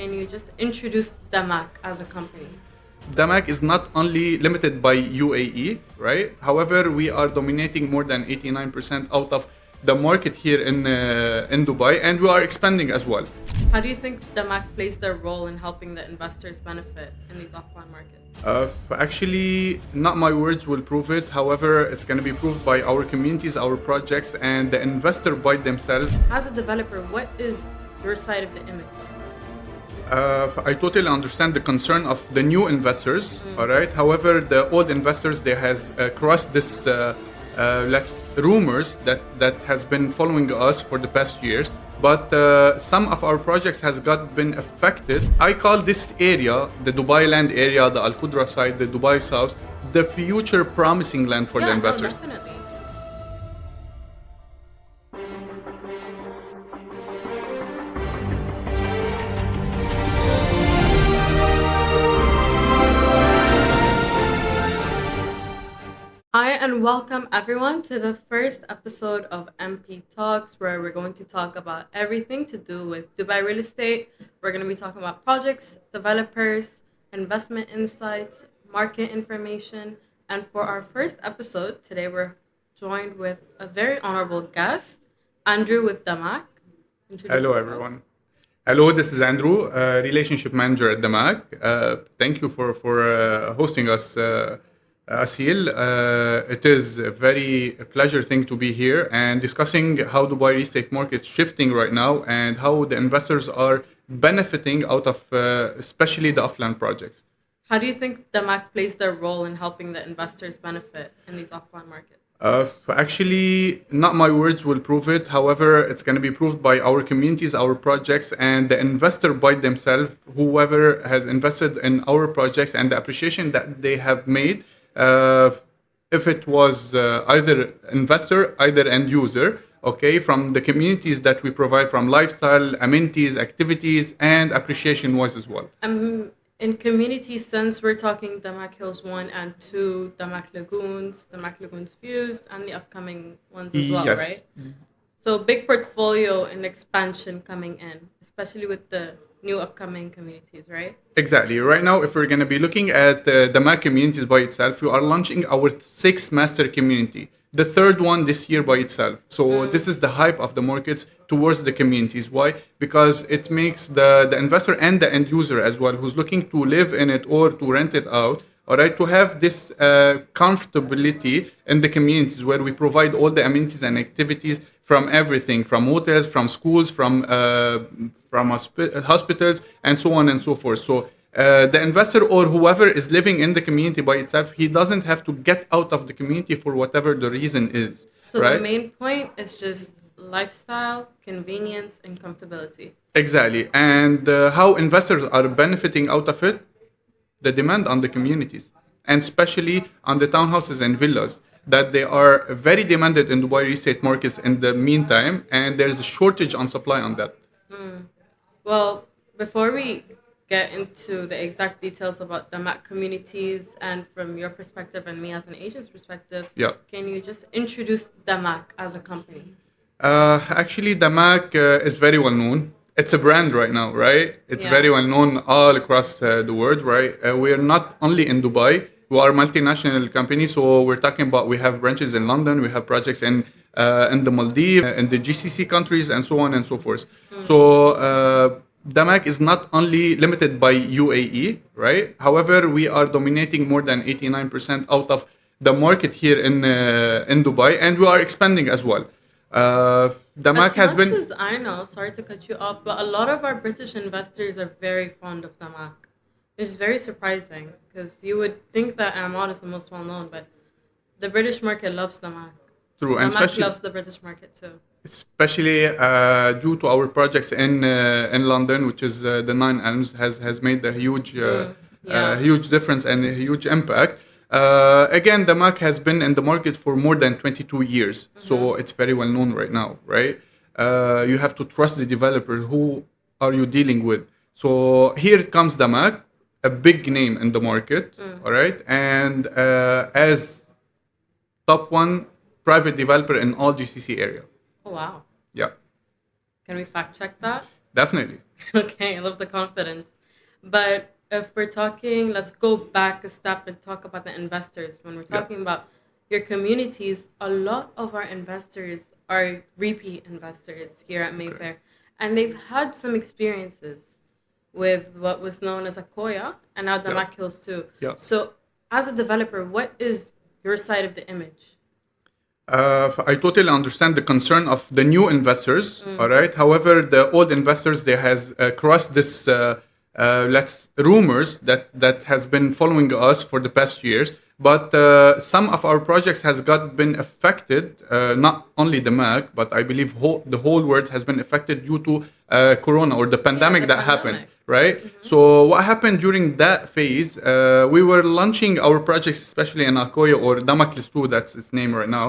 can you just introduce DAMAC as a company? DAMAC is not only limited by UAE, right? However, we are dominating more than 89% out of the market here in Dubai, and we are expanding as well. How do you think DAMAC plays their role in helping the investors benefit in these offline markets? Actually, not my words will prove it. However, it's going to be proved by our communities, our projects, and the investor by themselves. As a developer, what is your side of the image? I totally understand the concern of the new investors, all right? However, the old investors, they has crossed this rumors that has been following us for the past years. But some of our projects has been affected. I call this area, the Dubai land area, the Al Qudra side, the Dubai South, the future promising land for the investors. No, definitely. Hi, and welcome everyone to the first episode of MP Talks, where we're going to talk about everything to do with Dubai real estate. We're going to be talking about projects, developers, investment insights, market information. And for our first episode, today we're joined with a very honorable guest, Andrew with DAMAC. Hello, everyone. Hello, this is Andrew, relationship manager at DAMAC. Thank you for hosting us, Aseel. It is a very pleasure thing to be here and discussing how Dubai real estate market is shifting right now and how the investors are benefiting out of especially the offline projects. How do you think DAMAC plays their role in helping the investors benefit in these offline markets? Actually, not my words will prove it. However, it's going to be proved by our communities, our projects, and the investor by themselves, whoever has invested in our projects and the appreciation that they have made. If it was either investor, either end user, okay, from the communities that we provide, from lifestyle, amenities, activities, and appreciation wise as well. In community sense, we're talking DAMAC Hills 1 and 2, DAMAC Lagoons Views, and the upcoming ones as well, yes. Right? So big portfolio and expansion coming in, especially with the new upcoming communities, right? Exactly. Right now, if we're going to be looking at the DAMAC communities by itself, we are launching our 6th master community, the 3rd one this year by itself. So this is the hype of the markets towards the communities. Why? Because it makes the investor and the end user as well, who's looking to live in it or to rent it out, all right, to have this comfortability in the communities where we provide all the amenities and activities from everything, from hotels, from schools, from hospitals, and so on and so forth. So the investor or whoever is living in the community by itself, he doesn't have to get out of the community for whatever the reason is. So right? The main point is just lifestyle, convenience, and comfortability. Exactly. And how investors are benefiting out of it, the demand on the communities, and especially on the townhouses and villas, that they are very demanded in Dubai real estate markets in the meantime, and there's a shortage on supply on that. Well, before we get into the exact details about DAMAC communities and from your perspective and me as an agent's perspective, Can you just introduce DAMAC as a company? Actually, DAMAC is very well known. It's a brand right now, right? It's very well known all across the world, right? We are not only in Dubai. We are a multinational company, so we're talking about we have branches in London, we have projects in the Maldives, in the GCC countries, and so on and so forth. So DAMAC is not only limited by UAE, right? However, we are dominating more than 89% out of the market here in Dubai, and we are expanding as well. DAMAC has been... As I know, sorry to cut you off, but a lot of our British investors are very fond of DAMAC. It's very surprising because you would think that Amman is the most well-known, but the British market loves DAMAC. True, and DAMAC loves the British market too. Especially due to our projects in London, which is the Nine Elms, has made a huge difference and a huge impact. Again, DAMAC has been in the market for more than 22 years, so it's very well known right now, right? You have to trust the developer. Who are you dealing with? So here comes DAMAC, a big name in the market, all right? And as top one private developer in all GCC area. Oh, wow. Yeah. Can we fact check that? Definitely. Okay, I love the confidence. But if we're talking, let's go back a step and talk about the investors. When we're Yeah, talking about your communities, a lot of our investors are repeat investors here at okay. Mayfair, and they've had some experiences with what was known as Akoya and now the Yeah, Mac Hills too. yeah. So, as a developer, what is your side of the image? I totally understand the concern of the new investors. All right. However, the old investors they has crossed this let's rumors that has been following us for the past years. But some of our projects has got been affected. Not only the Mac, but I believe the whole world has been affected due to Corona or the Yeah, pandemic the that happened. pandemic. Right. So what happened during that phase? We were launching our projects, especially in Akoya or Damaklis 2, that's its name right now.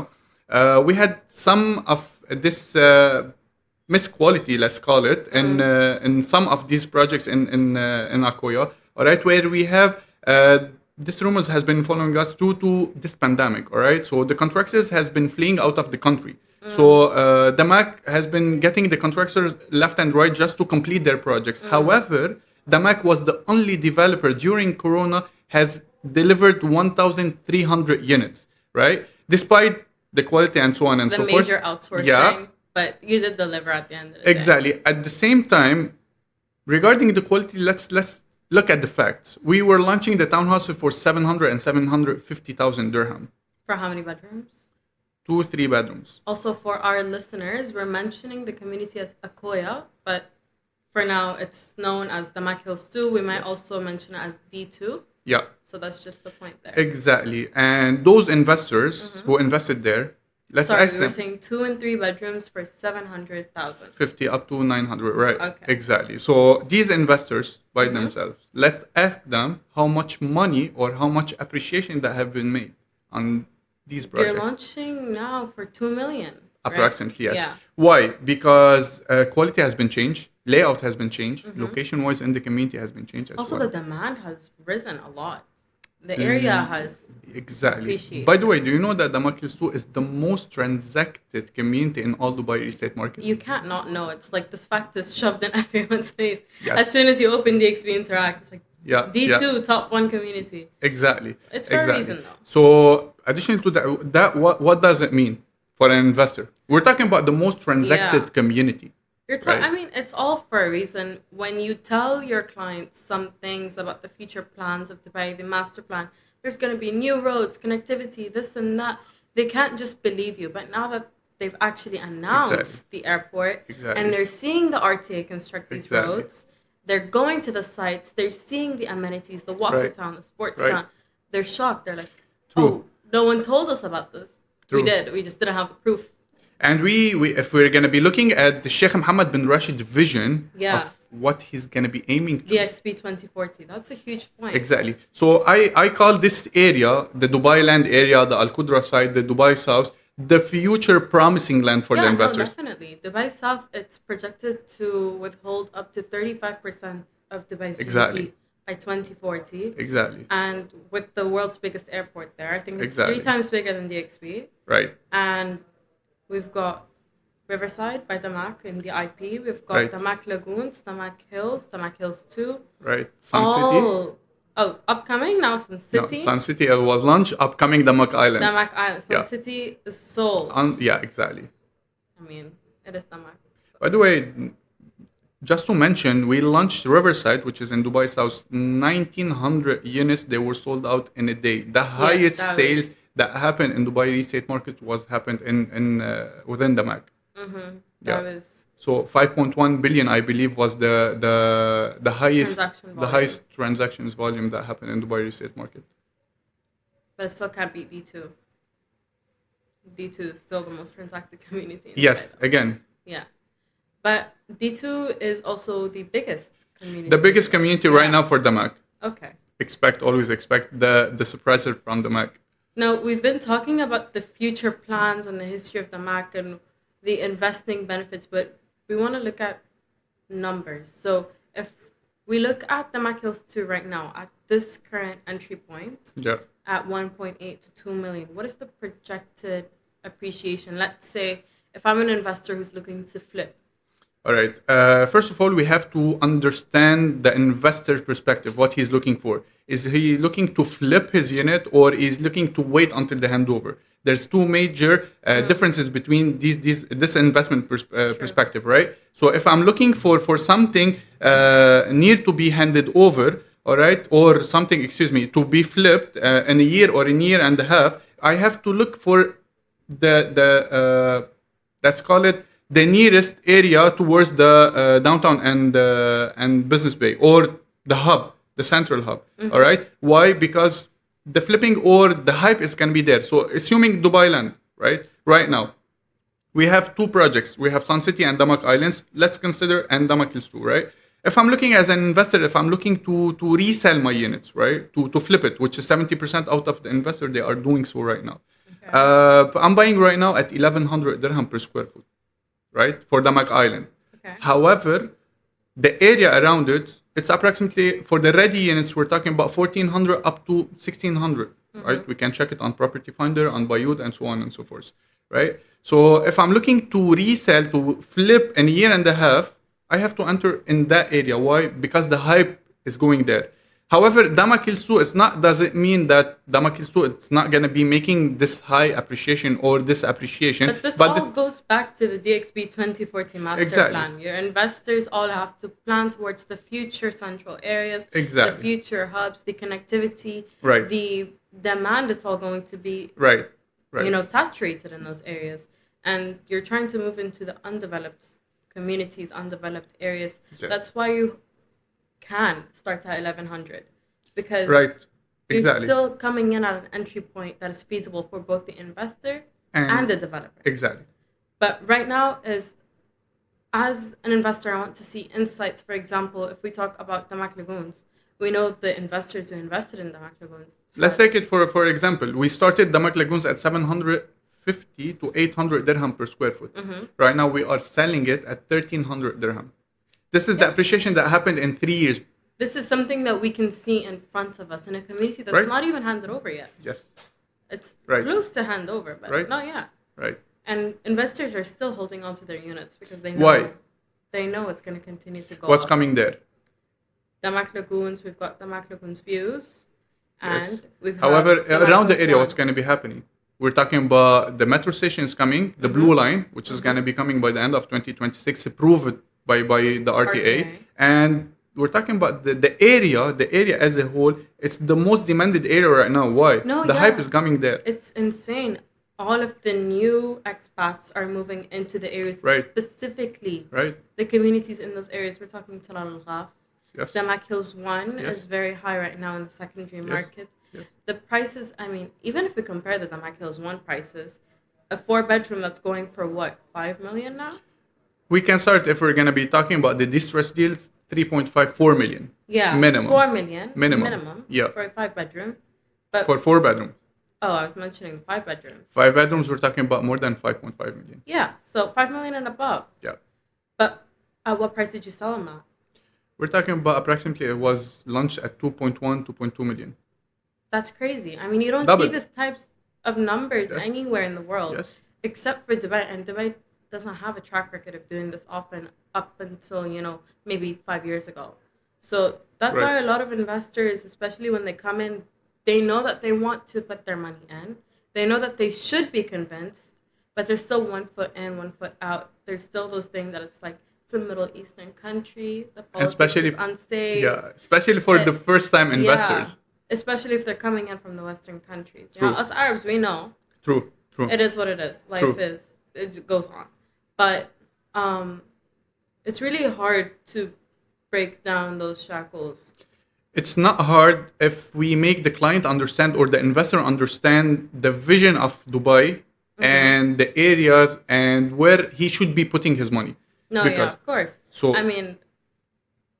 We had some of this misquality, let's call it, in some of these projects in Akoya, all right, where we have this rumors has been following us due to this pandemic, all right. So the contractors has been fleeing out of the country. So the Mac has been getting the contractors left and right just to complete their projects. However, the Mac was the only developer during Corona has delivered 1,300 units, right? Despite the quality and so on and The so forth. major Yeah, outsourcing, but you did deliver at the end of the day. exactly. At the same time, regarding the quality, let's look at the facts. We were launching the townhouse for 700 and 750,000 dirham, For how many bedrooms? 2 3 bedrooms. Also, for our listeners, we're mentioning the community as Akoya, but for now it's known as the Mac Hills 2. We might Yes. also mention it as D2. Yeah, So that's just the point there. exactly. And those investors who invested there, let's Sorry, ask we were them saying 2 and 3 bedrooms for 700,000. 50 up to 900, right? Okay. Exactly. So these investors by themselves, let's ask them how much money or how much appreciation that have been made on these You're projects. launching now for 2 million. Right? Approximately, yes. Yeah. Why? Because quality has been changed, layout has been changed, location-wise in the community has been changed as Also, well. the demand has risen a lot. The area has Exactly. appreciated. By the way, do you know that the Maklis 2 is the most transacted community in all Dubai real estate market? You can't not know. It's like this fact is shoved in everyone's face. Yes. As soon as you open DXB Interact, it's like Yeah. D2 Yeah. top one community. Exactly. It's for a reason though. So, addition to that, what does it mean for an investor? We're talking about the most transacted Yeah. community. Right. I mean, it's all for a reason. When you tell your clients some things about the future plans of Dubai, the master plan, there's going to be new roads, connectivity, this and that. They can't just believe you. But now that they've actually announced the airport Exactly. and they're seeing the RTA construct these Exactly. roads, they're going to the sites, they're seeing the amenities, the water Right. town, the sports Right. town. They're shocked. They're like, True. oh, no one told us about this. We True. did. We just didn't have the proof. And we if we're going to be looking at the Sheikh Mohammed bin Rashid vision Yeah. of what he's going to be aiming to. DXB 2040. That's a huge point. Exactly. So I call this area, the Dubai land area, the Al Qudra side, the Dubai South, the future promising land for the investors. No, definitely. Dubai South, it's projected to withhold up to 35% of Dubai's Exactly. GDP by 2040. Exactly. And with the world's biggest airport there, I think it's Exactly. 3 times bigger than DXB. Right. And we've got Riverside by DAMAC in the IP. We've got Right. DAMAC Lagoons, DAMAC Hills 2. Right. Sun City. Oh, upcoming now, Sun No, City. Sun City was launched. Upcoming Damak Islands. DAMAC Island. Sun Yeah. City is sold. Yeah, exactly. I mean, it is DAMAC. By the way, just to mention, we launched Riverside, which is in Dubai South. 1,900 units. They were sold out in a day. The highest that sales was- that happened in Dubai real estate market was happened in within the MAC. That was So 5.1 billion, I believe, was the highest Transaction the volume. highest transactions volume that happened in Dubai real estate market. but it still can't beat D2. D2 is still the most transacted community. in Yes, Dubai, though. again, Yeah. But D2 is also the biggest community. the biggest community right Yeah. now for the MAC. Okay. Always expect the suppressor from the MAC. Now, we've been talking about the future plans and the history of the MAC and the investing benefits, but we want to look at numbers. So if we look at the MAC Hills 2 right now, at this current entry point, Yeah. at 1.8 to 2 million, what is the projected appreciation? Let's say if I'm an investor who's looking to flip. All right. First of all, we have to understand the investor's perspective, what he's looking for. Is he looking to flip his unit or is looking to wait until the handover? There's two major differences between this investment perspective, right? So if I'm looking for something near to be handed over, all right, or something, excuse me, to be flipped in a year or a year and a half, I have to look for the let's call it the nearest area towards the downtown and business bay or the hub, the central hub. All right. Why? Because the flipping or the hype is gonna be there. So assuming Dubai land, right? Right now, we have two projects. We have Sun City and DAMAC Islands. Let's consider and DAMAC Hills too, right? If I'm looking as an investor, if I'm looking to resell my units, right, to flip it, which is 70% out of the investor, they are doing so right now. Okay. I'm buying right now at 1100 dirham per square foot, right, for DAMAC Island. Okay. However, the area around it, it's approximately, for the ready units, we're talking about 1400 up to 1600, right? We can check it on Property Finder, on Bayud, and so on and so forth, right? So if I'm looking to resell, to flip in a year and a half, I have to enter in that area. Why? Because the hype is going there. However, DAMAC Hills 2 doesn't mean that DAMAC Hills 2 it's not going to be making this high appreciation or this appreciation. But this all goes back to the DXB 2040 master plan. Your investors all have to plan towards the future central areas, the future hubs, the connectivity, the demand. It's all going to be saturated in those areas. And you're trying to move into the undeveloped communities, undeveloped areas. Yes. That's why you can start at 1100 because you're still coming in at an entry point that is feasible for both the investor and the developer. Exactly. But right now, as an investor, I want to see insights. For example, if we talk about DAMAC Lagoons, we know the investors who invested in DAMAC Lagoons. Let's take it for example. We started DAMAC Lagoons at 750 to 800 dirham per square foot. Right now, we are selling it at 1300 dirham. This is the appreciation that happened in 3 years. This is something that we can see in front of us in a community that's not even handed over yet. Yes. It's close to hand over, but not yet. Right. And investors are still holding on to their units because they know they know it's going to continue to go What's up. Coming there? DAMAC Lagoons, we've got DAMAC Lagoons views. And we've However, around the area, what's going to be happening? We're talking about the metro station is coming, the blue line, which is going to be coming by the end of 2026, approved by the RTA. And we're talking about the area as a whole. It's the most demanded area right now. Why? The hype is coming there. It's insane. All of the new expats are moving into the areas, specifically the communities in those areas. We're talking Talal Al-Ghaf. Yes. DAMAC Hills 1 is very high right now in the secondary market. Yes. The prices, I mean, even if we compare the DAMAC Hills 1 prices, a 4-bedroom that's going for what, 5 million now? We can start, if we're going to be talking about the distressed deals, 3.5, 4 million. Yeah, minimum. 4 million. Minimum. Yeah. For a 5-bedroom. But for 4-bedroom. Oh, I was mentioning 5 bedrooms. 5 bedrooms, we're talking about more than 5.5 million. Yeah, so 5 million and above. Yeah. But at what price did you sell them at? We're talking about approximately, it was launched at 2.1, 2.2 million. That's crazy. I mean, you don't see these types of numbers anywhere in the world, except for Dubai. And Dubai doesn't have a track record of doing this often up until, maybe 5 years ago. So that's why a lot of investors, especially when they come in, they know that they want to put their money in. They know that they should be convinced, but there's still 1 foot in, 1 foot out. There's still those things that it's like, it's a Middle Eastern country. The politics is unsafe. Yeah, especially for the first-time investors. Yeah, especially if they're coming in from the Western countries. Us Arabs, we know. True. It is what it is. Life is, it goes on. But it's really hard to break down those shackles. It's not hard if we make the client understand or the investor understand the vision of Dubai and the areas and where he should be putting his money. No, of course. So I mean,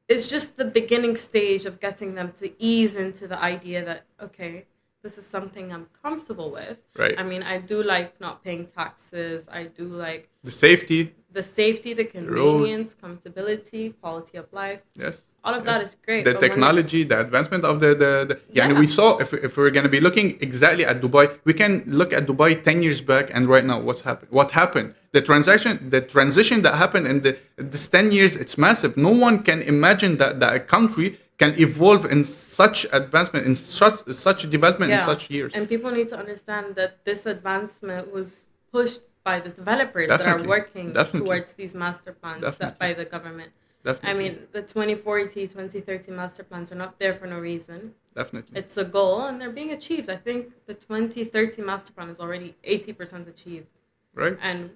it's just the beginning stage of getting them to ease into the idea that, okay, this is something I'm comfortable with. Right. I mean, I do like not paying taxes. I do like The safety, the rules. convenience, comfortability, quality of life. Yes. All of that is great. The but when technology, the advancement of the yeah. And Yeah. we saw if we're going to be looking exactly at Dubai, we can look at Dubai 10 years back and right now what's happened. What happened? The transition that happened in this 10 years, it's massive. No one can imagine that a country can evolve in such advancement, in such development in such years. And people need to understand that this advancement was pushed by the developers that Definitely. are working Definitely. towards these master plans set Definitely. by the government. Definitely. I mean, the 2040, 2030 master plans are not there for no reason. Definitely. It's a goal and they're being achieved. I think the 2030 master plan is already 80% achieved. Right. And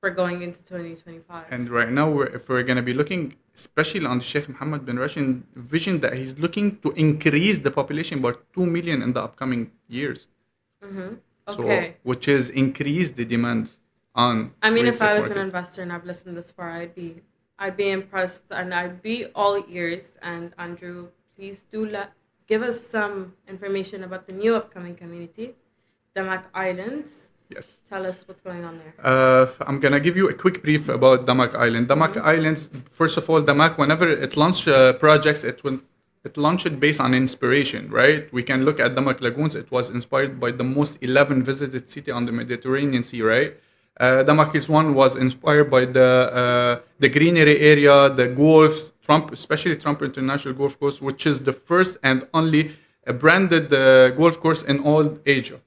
we're going into 2025. And right now, if we're going to be looking, especially on the Sheikh Mohammed bin Rashid vision, that he's looking to increase the population by 2 million in the upcoming years. Okay. So, which is increase the demand on. I mean, real if I estate was an market. investor and I've listened this far, I'd be impressed and I'd be all ears. And Andrew, please do give us some information about the new upcoming community, DAMAC Islands. Yes. Tell us what's going on there. I'm gonna give you a quick brief about DAMAC Island. DAMAC Island, first of all, DAMAC, whenever it launches projects, it launched based on inspiration, right? We can look at DAMAC Lagoons. It was inspired by the most 11 visited city on the Mediterranean Sea, right? DAMAC one was inspired by the greenery area, the golfs, especially Trump International Golf Course, which is the first and only branded golf course in all Asia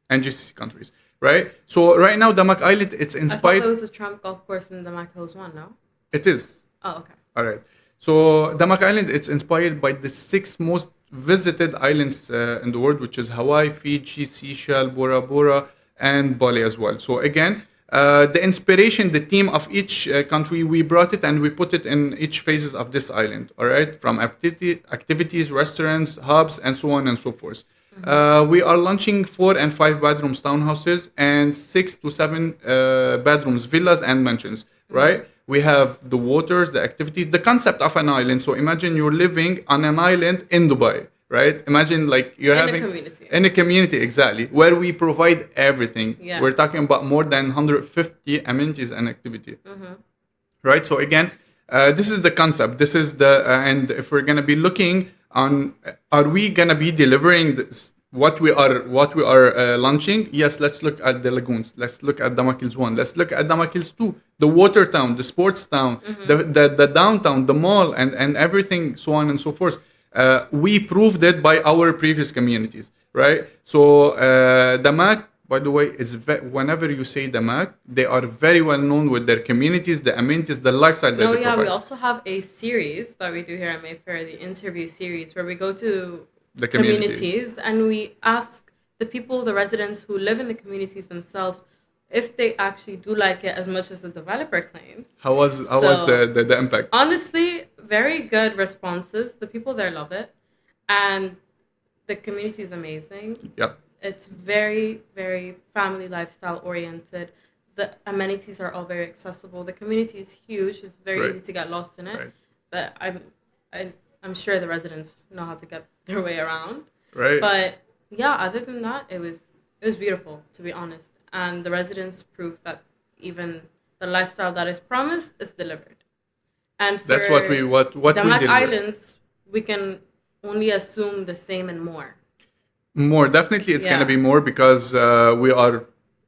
and GCC countries. Right, so right now DAMAC Island, it's I inspired. thought there was a Trump golf course in the DAMAC Hills one, no? It is. Oh, okay. All right. So DAMAC Island, it's inspired by the 6 most visited islands in the world, which is Hawaii, Fiji, Seychelles, Bora Bora, and Bali as well. So again, the inspiration, the theme of each country, we brought it and we put it in each phases of this island. All right, from activities, restaurants, hubs, and so on and so forth. We are launching 4 and 5 bedrooms townhouses and 6 to 7 bedrooms villas and mansions, right? We have the waters, the activities, the concept of an island. So imagine you're living on an island in Dubai, right? Imagine like you're In a having community. in a community, exactly, where we provide everything. Yeah. We're talking about more than 150 amenities and activity, right? So again, this is the concept. This is the and if we're gonna be looking on, are we gonna be delivering what we are launching? Yes, let's look at the lagoons. Let's look at DAMAC Hills 1. Let's look at DAMAC Hills 2, the water town, the sports town, the downtown, the mall, and everything, so on and so forth. We proved it by our previous communities, right? So DAMAC, by the way, whenever you say DAMAC, they are very well known with their communities, the amenities, the lifestyle that they provide. We also have a series that we do here at Mayfair, the interview series, where we go to The communities. and we ask the people, the residents who live in the communities themselves, if they actually do like it as much as the developer claims. How was the impact? Honestly, very good responses. The people there love it, and the community is amazing. Yeah. It's very, very family lifestyle oriented. The amenities are all very accessible. The community is huge. It's very Right. easy to get lost in it. Right. But I'm sure the residents know how to get their way around. Right. But yeah, other than that, it was beautiful, to be honest. And the residents prove that even the lifestyle that is promised is delivered. And for That's what we DAMAC deliver. Islands, we can only assume the same and more. More definitely, it's Yeah. gonna be more because we are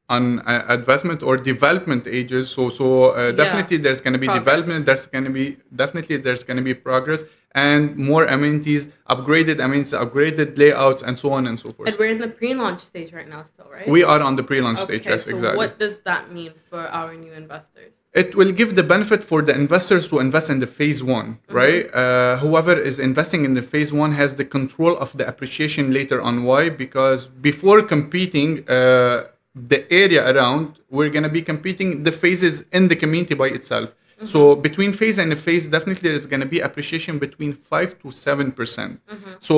on advancement or development ages. So definitely there's gonna be Progress. development. There's gonna be progress and more amenities, upgraded layouts, and so on and so forth. And we're in the pre-launch stage right now still, right? We are on the pre-launch stage. Yes, so exactly. what does that mean for our new investors? It will give the benefit for the investors to invest in the phase 1, right? Whoever is investing in the phase 1 has the control of the appreciation later on. Why? Because before competing the area around, we're going to be competing the phases in the community by itself. So between phase and phase, definitely there's going to be appreciation between 5 to 7%. So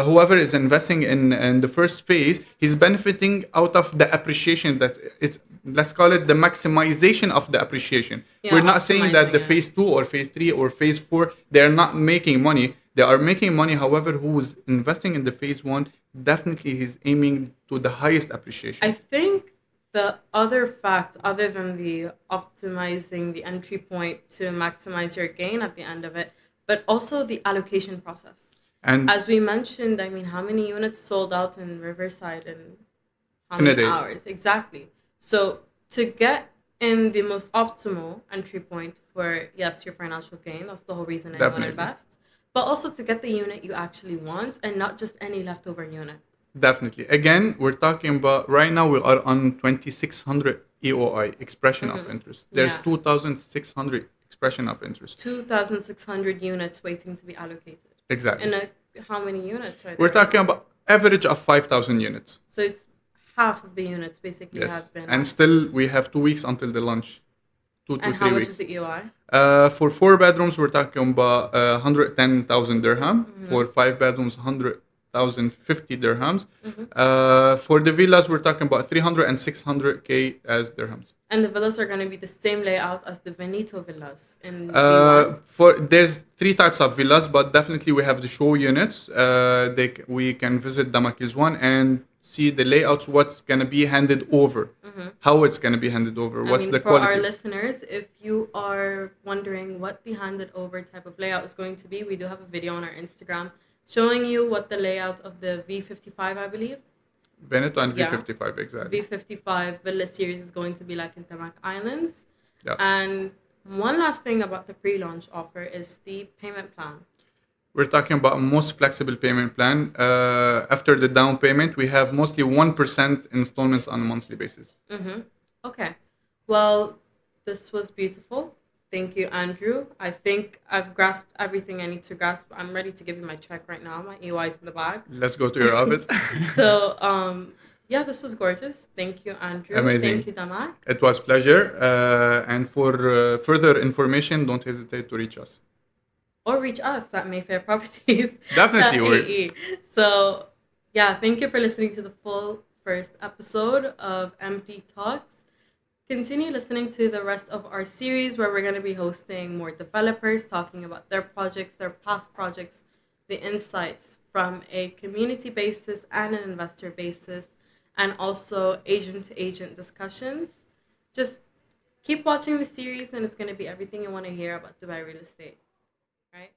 whoever is investing in the first phase, he's benefiting out of the appreciation that it's, let's call it the maximization of the appreciation. Yeah, We're not saying that the optimizing it. phase 2 or phase 3 or phase 4, they're not making money. They are making money. However, who is investing in the phase one, definitely he's aiming to the highest appreciation. I think the other fact, other than the optimizing the entry point to maximize your gain at the end of it, but also the allocation process. And As we mentioned, I mean, how many units sold out in Riverside in how in a many day. hours? Exactly. So to get in the most optimal entry point for, yes, your financial gain, that's the whole reason anyone Definitely. invests, but also to get the unit you actually want and not just any leftover unit. Definitely. Again, we're talking about right now we are on 2600 EOI, expression of interest. There's Yeah. 2600 expression of interest. 2,600 units waiting to be allocated. Exactly. How many units are there? We're talking about average of 5,000 units. So it's half of the units basically Yes. have been. And still we have 2 weeks until the launch. 2 to And 3 how much weeks. is the EOI? For 4 bedrooms, we're talking about 110,000 dirham. For 5 bedrooms, 100,050 dirhams. For the villas, we're talking about 300 and 600K as dirhams. And the villas are going to be the same layout as the Veneto villas in D1? There's 3 types of villas, but definitely we have the show units. We can visit DAMAC Hills 1 and see the layouts, what's going to be handed over, how it's going to be handed over, what's the for quality. our listeners, if you are wondering what the handed over type of layout is going to be, we do have a video on our Instagram showing you what the layout of the V55, I believe, Veneto and Yeah. V55, exactly. V55 Villa Series is going to be like in DAMAC Islands. Yeah. And one last thing about the pre-launch offer is the payment plan. We're talking about a most flexible payment plan. After the down payment, we have mostly 1% installments on a monthly basis. Okay. Well, this was beautiful. Thank you, Andrew. I think I've grasped everything I need to grasp. I'm ready to give you my check right now. My EY is in the bag. Let's go to your office. So, yeah, this was gorgeous. Thank you, Andrew. Amazing. Thank you, DAMAC. It was pleasure. And for further information, don't hesitate to reach us. Or reach us at Mayfair Properties. Definitely. AE. So, yeah, thank you for listening to the full first episode of MP Talks. Continue listening to the rest of our series where we're going to be hosting more developers talking about their projects, their past projects, the insights from a community basis and an investor basis, and also agent to agent discussions. Just keep watching the series and it's going to be everything you want to hear about Dubai real estate. Right?